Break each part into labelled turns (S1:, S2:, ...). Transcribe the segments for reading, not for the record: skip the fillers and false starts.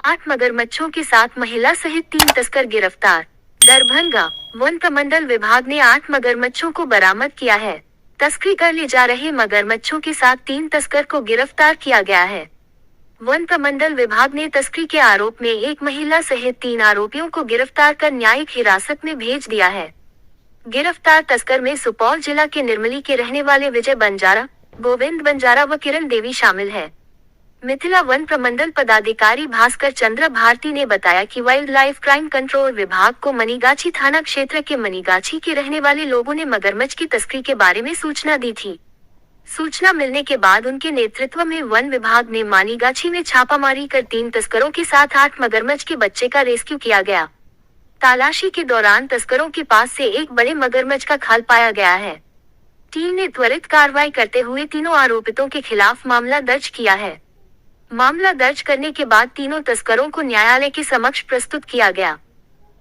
S1: 8 मगरमच्छों के साथ महिला सहित 3 तस्कर गिरफ्तार। दरभंगा वन प्रमंडल विभाग ने 8 मगरमच्छों को बरामद किया है। तस्करी कर ले जा रहे मगरमच्छों के साथ 3 तस्कर को गिरफ्तार किया गया है। वन प्रमंडल विभाग ने तस्करी के आरोप में एक महिला सहित 3 आरोपियों को गिरफ्तार कर न्यायिक हिरासत में भेज दिया है। गिरफ्तार तस्कर में सुपौल जिला के निर्मली के रहने वाले विजय बंजारा, गोविंद बंजारा व किरण देवी शामिल है। मिथिला वन प्रमंडल पदाधिकारी भास्कर चंद्र भारती ने बताया कि वाइल्ड लाइफ क्राइम कंट्रोल विभाग को मनीगाछी थाना क्षेत्र के मनीगाछी के रहने वाले लोगों ने मगरमच्छ की तस्करी के बारे में सूचना दी थी। सूचना मिलने के बाद उनके नेतृत्व में वन विभाग ने मनीगाछी में छापामारी कर 3 तस्करों के साथ 8 मगरमच्छ के बच्चे का रेस्क्यू किया गया। तलाशी के दौरान तस्करों के पास से एक बड़े मगरमच्छ का खाल पाया गया है। टीम ने त्वरित कार्रवाई करते हुए तीनों आरोपितों के खिलाफ मामला दर्ज किया है। मामला दर्ज करने के बाद तीनों तस्करों को न्यायालय के समक्ष प्रस्तुत किया गया,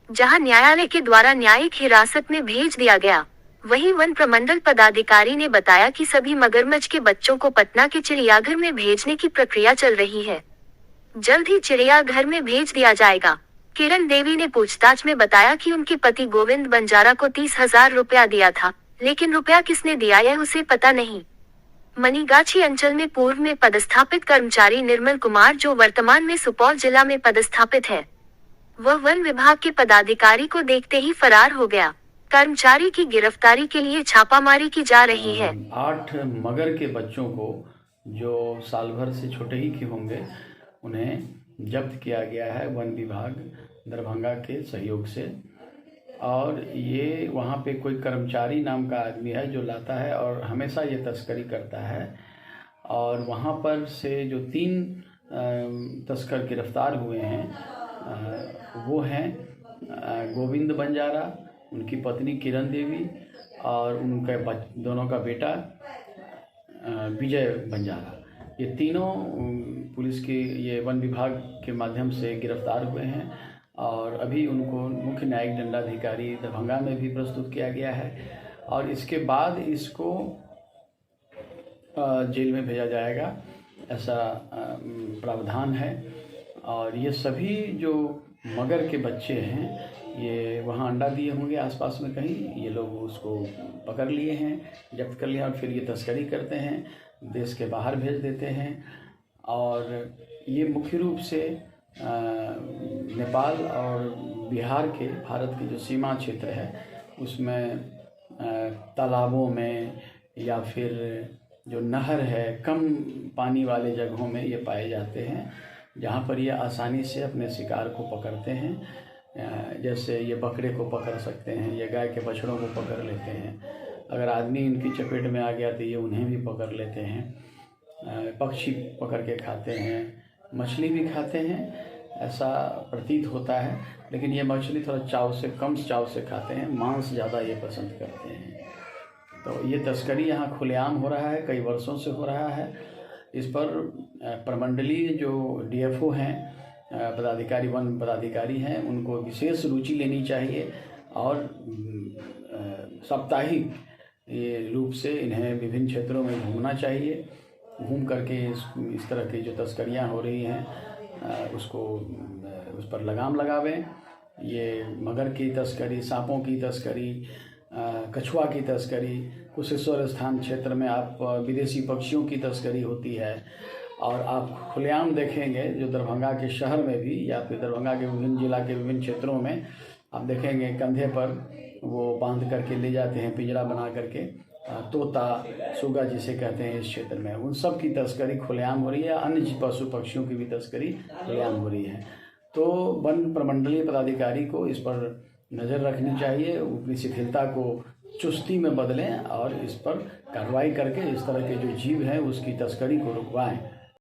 S1: जहां न्यायालय के द्वारा न्यायिक हिरासत में भेज दिया गया। वहीं वन प्रमंडल पदाधिकारी ने बताया कि सभी मगरमच्छ के बच्चों को पटना के चिड़ियाघर में भेजने की प्रक्रिया चल रही है। जल्द ही चिड़ियाघर में भेज दिया जाएगा। किरण देवी ने पूछताछ में बताया कि उनके पति गोविंद बंजारा को 30,000 रुपया दिया था, लेकिन रुपया किसने दिया यह उसे पता नहीं। मनीगाछी अंचल में पूर्व में पदस्थापित कर्मचारी निर्मल कुमार, जो वर्तमान में सुपौल जिला में पदस्थापित है, वह वन विभाग के पदाधिकारी को देखते ही फरार हो गया। कर्मचारी की गिरफ्तारी के लिए छापामारी की जा रही है।
S2: 8 मगर के बच्चों को, जो साल भर से छोटे ही के होंगे, उन्हें जब्त किया गया है वन विभाग दरभंगा के सहयोग से। और ये वहाँ पे कोई कर्मचारी नाम का आदमी है जो लाता है और हमेशा ये तस्करी करता है। और वहाँ पर से जो 3 तस्कर गिरफ्तार हुए हैं वो हैं गोविंद बंजारा, उनकी पत्नी किरण देवी और उनके दोनों का बेटा विजय बंजारा। ये तीनों पुलिस के ये वन विभाग के माध्यम से गिरफ्तार हुए हैं और अभी उनको मुख्य न्यायिक दंडाधिकारी दरभंगा में भी प्रस्तुत किया गया है। और इसके बाद इसको जेल में भेजा जाएगा, ऐसा प्रावधान है। और ये सभी जो मगर के बच्चे हैं ये वहाँ अंडा दिए होंगे आसपास में कहीं, ये लोग उसको पकड़ लिए हैं, जब्त कर लिया और फिर ये तस्करी करते हैं, देश के बाहर भेज देते हैं। और ये मुख्य रूप से नेपाल और बिहार के, भारत की जो सीमा क्षेत्र है उसमें तालाबों में या फिर जो नहर है, कम पानी वाले जगहों में ये पाए जाते हैं, जहाँ पर ये आसानी से अपने शिकार को पकड़ते हैं। जैसे ये बकरे को पकड़ सकते हैं, ये गाय के बछड़ों को पकड़ लेते हैं। अगर आदमी इनकी चपेट में आ गया तो ये उन्हें भी पकड़ लेते हैं। पक्षी पकड़ के खाते हैं, मछली भी खाते हैं, ऐसा प्रतीत होता है। लेकिन ये मछली थोड़ा चाव से, कम चाव से खाते हैं, मांस ज़्यादा ये पसंद करते हैं। तो ये तस्करी यहाँ खुलेआम हो रहा है, कई वर्षों से हो रहा है। इस पर प्रमंडलीय जो डीएफओ हैं, पदाधिकारी, वन पदाधिकारी हैं, उनको विशेष रुचि लेनी चाहिए और साप्ताहिक ये रूप से इन्हें विभिन्न क्षेत्रों में घूमना चाहिए। घूम करके इस तरह की जो तस्करियाँ हो रही हैं उसको उस पर लगाम लगावें। ये मगर की तस्करी, सांपों की तस्करी, कछुआ की तस्करी, कुशेश्वर स्थान क्षेत्र में आप विदेशी पक्षियों की तस्करी होती है। और आप खुलेआम देखेंगे जो दरभंगा के शहर में भी या फिर दरभंगा के विभिन्न जिला के विभिन्न क्षेत्रों में आप देखेंगे कंधे पर वो बांध करके ले जाते हैं, पिंजरा बना करके, तोता, सुगा जिसे कहते हैं इस क्षेत्र में, उन सब की तस्करी खुलेआम हो रही है। अन्य पशु पक्षियों की भी तस्करी खुलेआम हो रही है। तो वन प्रमंडलीय पदाधिकारी को इस पर नज़र रखनी चाहिए, अपनी शिथिलता को चुस्ती में बदलें और इस पर कार्रवाई करके इस तरह के जो जीव हैं उसकी तस्करी को रुकवाएं।